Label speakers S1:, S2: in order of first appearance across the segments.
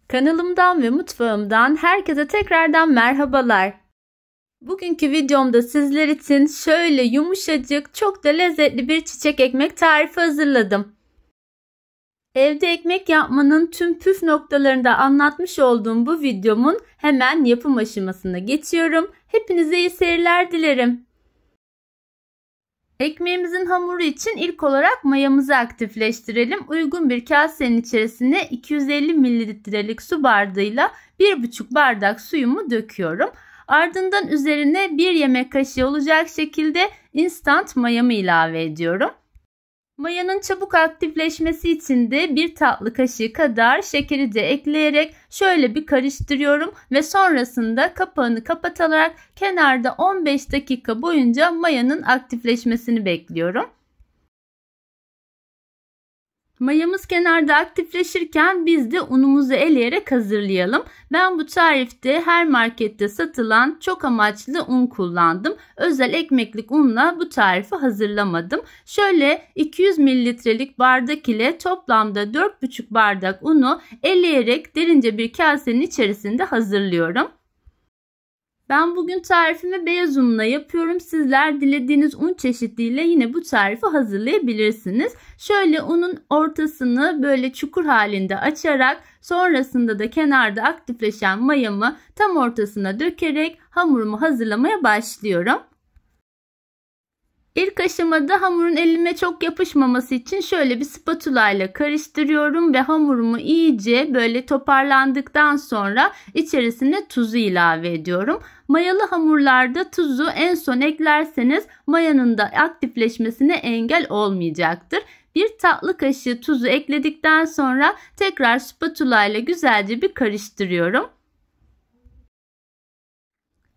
S1: Kanalımdan ve mutfağımdan herkese tekrardan merhabalar. Bugünkü videomda sizler için şöyle yumuşacık, çok da lezzetli bir çiçek ekmek tarifi hazırladım. Evde ekmek yapmanın tüm püf noktalarını da anlatmış olduğum bu videomun hemen yapım aşamasına geçiyorum. Hepinize iyi seyirler dilerim. Ekmeğimizin hamuru için ilk olarak mayamızı aktifleştirelim. Uygun bir kasenin içerisine 250 mililitrelik su bardağıyla 1,5 bardak suyumu döküyorum. Ardından üzerine 1 yemek kaşığı olacak şekilde instant mayamı ilave ediyorum. Mayanın çabuk aktifleşmesi için de 1 tatlı kaşığı kadar şekeri de ekleyerek şöyle bir karıştırıyorum ve sonrasında kapağını kapatarak kenarda 15 dakika boyunca mayanın aktifleşmesini bekliyorum. Mayamız kenarda aktifleşirken biz de unumuzu eleyerek hazırlayalım. Ben bu tarifte her markette satılan çok amaçlı un kullandım. Özel ekmeklik unla bu tarifi hazırlamadım. Şöyle 200 mililitrelik bardak ile toplamda 4,5 bardak unu eleyerek derince bir kasenin içerisinde hazırlıyorum. Ben bugün tarifimi beyaz unla yapıyorum. Sizler dilediğiniz un çeşidiyle yine bu tarifi hazırlayabilirsiniz. Şöyle unun ortasını böyle çukur halinde açarak sonrasında da kenarda aktifleşen mayamı tam ortasına dökerek hamurumu hazırlamaya başlıyorum. İlk aşamada hamurun elime çok yapışmaması için şöyle bir spatula ile karıştırıyorum ve hamurumu iyice böyle toparlandıktan sonra içerisine tuzu ilave ediyorum. Mayalı hamurlarda tuzu en son eklerseniz mayanın da aktifleşmesine engel olmayacaktır. 1 tatlı kaşığı tuzu ekledikten sonra tekrar spatula ile güzelce bir karıştırıyorum.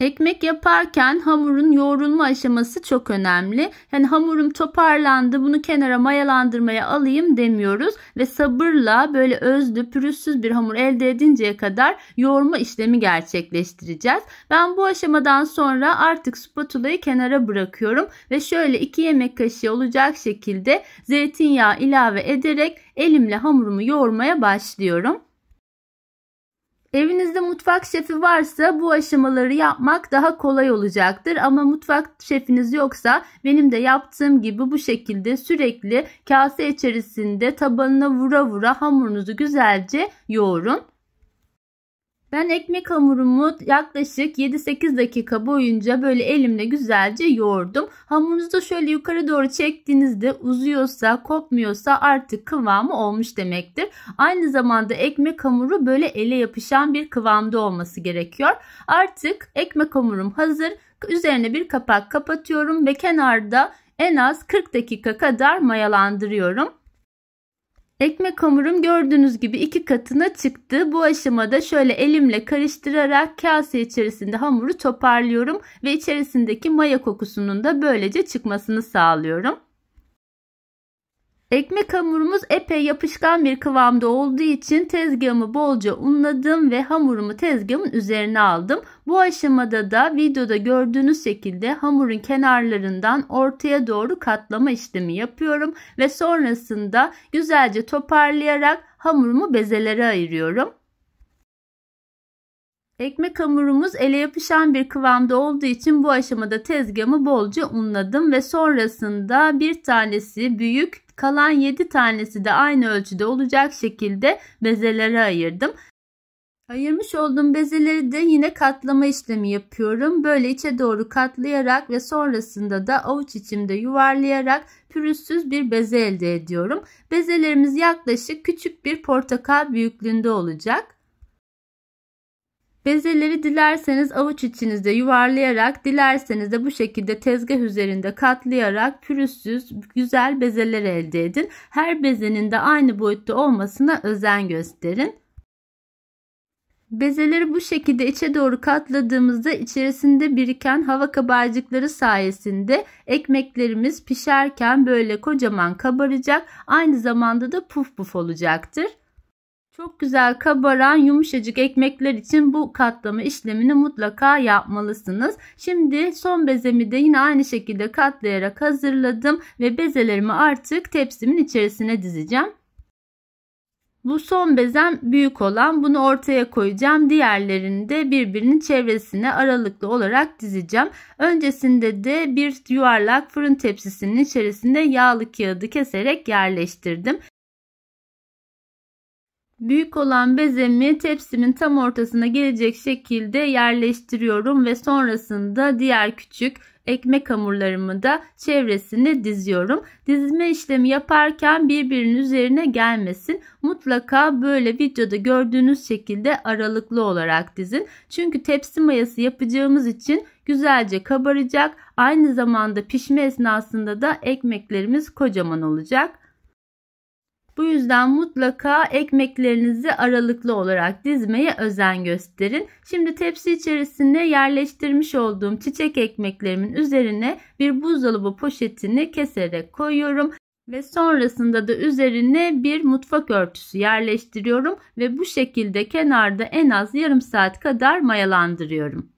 S1: Ekmek yaparken hamurun yoğrulma aşaması çok önemli. Yani hamurum toparlandı, bunu kenara mayalandırmaya alayım demiyoruz ve sabırla böyle özlü, pürüzsüz bir hamur elde edinceye kadar yoğurma işlemi gerçekleştireceğiz. Ben bu aşamadan sonra artık spatulayı kenara bırakıyorum ve şöyle 2 yemek kaşığı olacak şekilde zeytinyağı ilave ederek elimle hamurumu yoğurmaya başlıyorum. Evinizde mutfak şefi varsa bu aşamaları yapmak daha kolay olacaktır. Ama mutfak şefiniz yoksa benim de yaptığım gibi bu şekilde sürekli kase içerisinde tabanına vura vura hamurunuzu güzelce yoğurun. Ben ekmek hamurumu yaklaşık 7-8 dakika boyunca böyle elimle güzelce yoğurdum. Hamurunuzu şöyle yukarı doğru çektiğinizde uzuyorsa, kopmuyorsa artık kıvamı olmuş demektir. Aynı zamanda ekmek hamuru böyle ele yapışan bir kıvamda olması gerekiyor. Artık ekmek hamurum hazır. Üzerine bir kapak kapatıyorum ve kenarda en az 40 dakika kadar mayalandırıyorum. Ekmek hamurum gördüğünüz gibi 2 katına çıktı. Bu aşamada şöyle elimle karıştırarak kase içerisinde hamuru toparlıyorum ve içerisindeki maya kokusunun da böylece çıkmasını sağlıyorum. Ekmek hamurumuz epey yapışkan bir kıvamda olduğu için tezgahımı bolca unladım ve hamurumu tezgahımın üzerine aldım. Bu aşamada da videoda gördüğünüz şekilde hamurun kenarlarından ortaya doğru katlama işlemi yapıyorum ve sonrasında güzelce toparlayarak hamurumu bezelere ayırıyorum. Ekmek hamurumuz ele yapışan bir kıvamda olduğu için bu aşamada tezgahımı bolca unladım ve sonrasında bir tanesi büyük, kalan 7 tanesi de aynı ölçüde olacak şekilde bezelere ayırdım. Ayırmış olduğum bezeleri de yine katlama işlemi yapıyorum. Böyle içe doğru katlayarak ve sonrasında da avuç içimde yuvarlayarak pürüzsüz bir beze elde ediyorum. Bezelerimiz yaklaşık küçük bir portakal büyüklüğünde olacak. Bezeleri dilerseniz avuç içinizde yuvarlayarak, dilerseniz de bu şekilde tezgah üzerinde katlayarak pürüzsüz güzel bezeler elde edin. Her bezenin de aynı boyutta olmasına özen gösterin. Bezeleri bu şekilde içe doğru katladığımızda içerisinde biriken hava kabarcıkları sayesinde ekmeklerimiz pişerken böyle kocaman kabaracak. Aynı zamanda da puf puf olacaktır. Çok güzel kabaran yumuşacık ekmekler için bu katlama işlemini mutlaka yapmalısınız. Şimdi son bezemi de yine aynı şekilde katlayarak hazırladım ve bezelerimi artık tepsimin içerisine dizeceğim. Bu son bezem büyük olan, bunu ortaya koyacağım. Diğerlerini de birbirinin çevresine aralıklı olarak dizeceğim. Öncesinde de bir yuvarlak fırın tepsisinin içerisinde yağlı kağıdı keserek yerleştirdim. Büyük olan bezemi tepsimin tam ortasına gelecek şekilde yerleştiriyorum ve sonrasında diğer küçük ekmek hamurlarımı da çevresine diziyorum. Dizme işlemi yaparken birbirinin üzerine gelmesin. Mutlaka böyle videoda gördüğünüz şekilde aralıklı olarak dizin. Çünkü tepsi mayası yapacağımız için güzelce kabaracak. Aynı zamanda pişme esnasında da ekmeklerimiz kocaman olacak. Bu yüzden mutlaka ekmeklerinizi aralıklı olarak dizmeye özen gösterin. Şimdi tepsi içerisinde yerleştirmiş olduğum çiçek ekmeklerimin üzerine bir buzdolabı poşetini keserek koyuyorum. Ve sonrasında da üzerine bir mutfak örtüsü yerleştiriyorum ve bu şekilde kenarda en az yarım saat kadar mayalandırıyorum.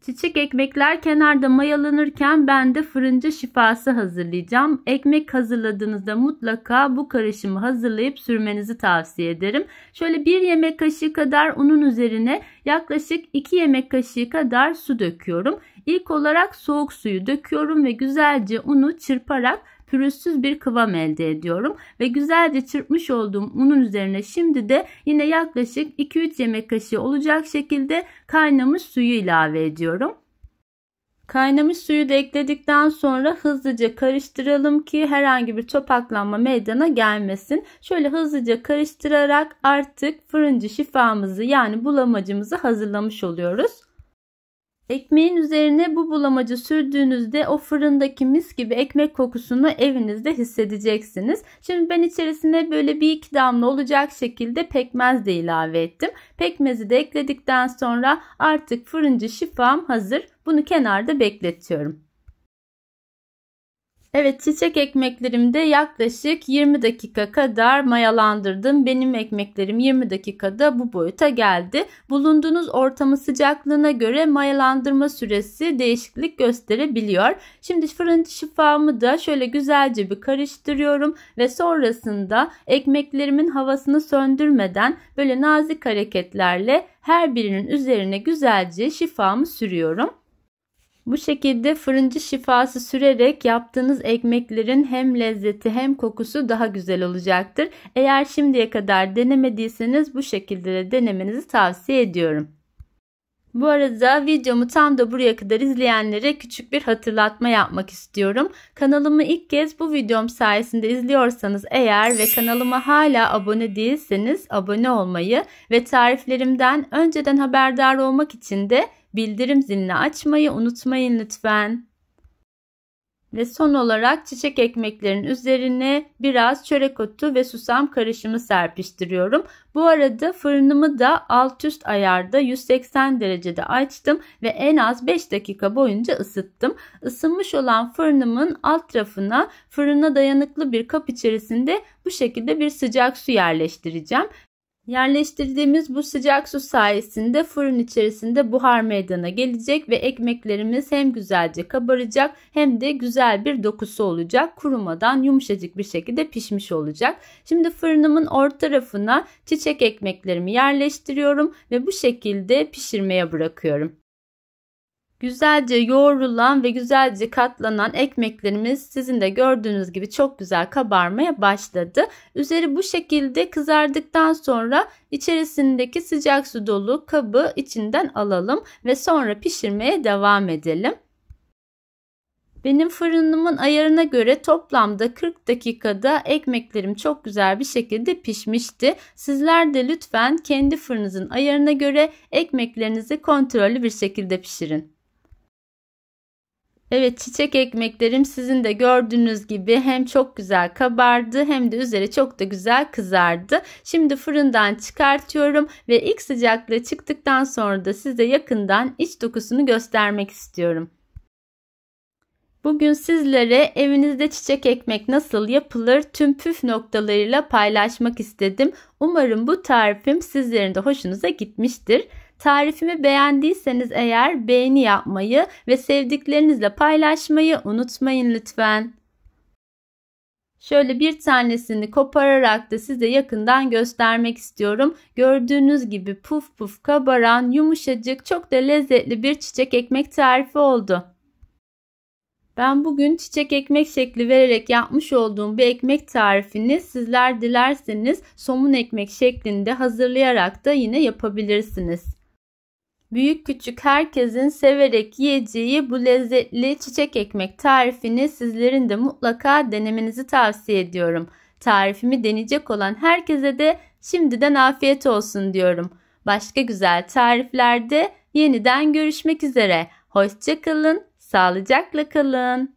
S1: Çiçek ekmekler kenarda mayalanırken ben de fırıncı şifası hazırlayacağım. Ekmek hazırladığınızda mutlaka bu karışımı hazırlayıp sürmenizi tavsiye ederim. Şöyle 1 yemek kaşığı kadar unun üzerine yaklaşık 2 yemek kaşığı kadar su döküyorum. İlk olarak soğuk suyu döküyorum ve güzelce unu çırparak pürüzsüz bir kıvam elde ediyorum. Ve güzelce çırpmış olduğum unun üzerine şimdi de yine yaklaşık 2-3 yemek kaşığı olacak şekilde kaynamış suyu ilave ediyorum. Kaynamış suyu da ekledikten sonra hızlıca karıştıralım ki herhangi bir topaklanma meydana gelmesin. Şöyle hızlıca karıştırarak artık fırıncı şifamızı, yani bulamacımızı hazırlamış oluyoruz. Ekmeğin üzerine bu bulamacı sürdüğünüzde o fırındaki mis gibi ekmek kokusunu evinizde hissedeceksiniz. Şimdi ben içerisine böyle 1-2 damla olacak şekilde pekmez de ilave ettim. Pekmezi de ekledikten sonra artık fırıncı şifam hazır. Bunu kenarda bekletiyorum. Evet, çiçek ekmeklerimde yaklaşık 20 dakika kadar mayalandırdım. Benim ekmeklerim 20 dakikada bu boyuta geldi. Bulunduğunuz ortamın sıcaklığına göre mayalandırma süresi değişiklik gösterebiliyor. Şimdi fırıncı şifamı da şöyle güzelce bir karıştırıyorum ve sonrasında ekmeklerimin havasını söndürmeden böyle nazik hareketlerle her birinin üzerine güzelce şifamı sürüyorum. Bu şekilde fırıncı şifası sürerek yaptığınız ekmeklerin hem lezzeti hem kokusu daha güzel olacaktır. Eğer şimdiye kadar denemediyseniz bu şekilde de denemenizi tavsiye ediyorum. Bu arada videomu tam da buraya kadar izleyenlere küçük bir hatırlatma yapmak istiyorum. Kanalımı ilk kez bu videom sayesinde izliyorsanız eğer ve kanalıma hala abone değilseniz abone olmayı ve tariflerimden önceden haberdar olmak için de bildirim zilini açmayı unutmayın lütfen. Ve son olarak çiçek ekmeklerin üzerine biraz çörek otu ve susam karışımı serpiştiriyorum. Bu arada fırınımı da alt üst ayarda 180 derecede açtım ve en az 5 dakika boyunca ısıttım. Isınmış olan fırınımın alt tarafına fırına dayanıklı bir kap içerisinde bu şekilde bir sıcak su yerleştireceğim. Yerleştirdiğimiz bu sıcak su sayesinde fırın içerisinde buhar meydana gelecek ve ekmeklerimiz hem güzelce kabaracak hem de güzel bir dokusu olacak. Kurumadan yumuşacık bir şekilde pişmiş olacak. Şimdi fırınımın orta tarafına çiçek ekmeklerimi yerleştiriyorum ve bu şekilde pişirmeye bırakıyorum. Güzelce yoğrulan ve güzelce katlanan ekmeklerimiz sizin de gördüğünüz gibi çok güzel kabarmaya başladı. Üzeri bu şekilde kızardıktan sonra içerisindeki sıcak su dolu kabı içinden alalım ve sonra pişirmeye devam edelim. Benim fırınımın ayarına göre toplamda 40 dakikada ekmeklerim çok güzel bir şekilde pişmişti. Sizler de lütfen kendi fırınınızın ayarına göre ekmeklerinizi kontrollü bir şekilde pişirin. Evet, çiçek ekmeklerim sizin de gördüğünüz gibi hem çok güzel kabardı hem de üzeri çok da güzel kızardı. Şimdi fırından çıkartıyorum ve ilk sıcaklığı çıktıktan sonra da size yakından iç dokusunu göstermek istiyorum. Bugün sizlere evinizde çiçek ekmek nasıl yapılır tüm püf noktalarıyla paylaşmak istedim. Umarım bu tarifim sizlerin de hoşunuza gitmiştir. Tarifimi beğendiyseniz eğer beğeni yapmayı ve sevdiklerinizle paylaşmayı unutmayın lütfen. Şöyle bir tanesini kopararak da size yakından göstermek istiyorum. Gördüğünüz gibi puf puf kabaran, yumuşacık, çok da lezzetli bir çiçek ekmek tarifi oldu. Ben bugün çiçek ekmek şekli vererek yapmış olduğum bir ekmek tarifini sizler dilerseniz somun ekmek şeklinde hazırlayarak da yine yapabilirsiniz. Büyük küçük herkesin severek yiyeceği bu lezzetli çiçek ekmek tarifini sizlerin de mutlaka denemenizi tavsiye ediyorum. Tarifimi deneyecek olan herkese de şimdiden afiyet olsun diyorum. Başka güzel tariflerde yeniden görüşmek üzere. Hoşça kalın, sağlıcakla kalın.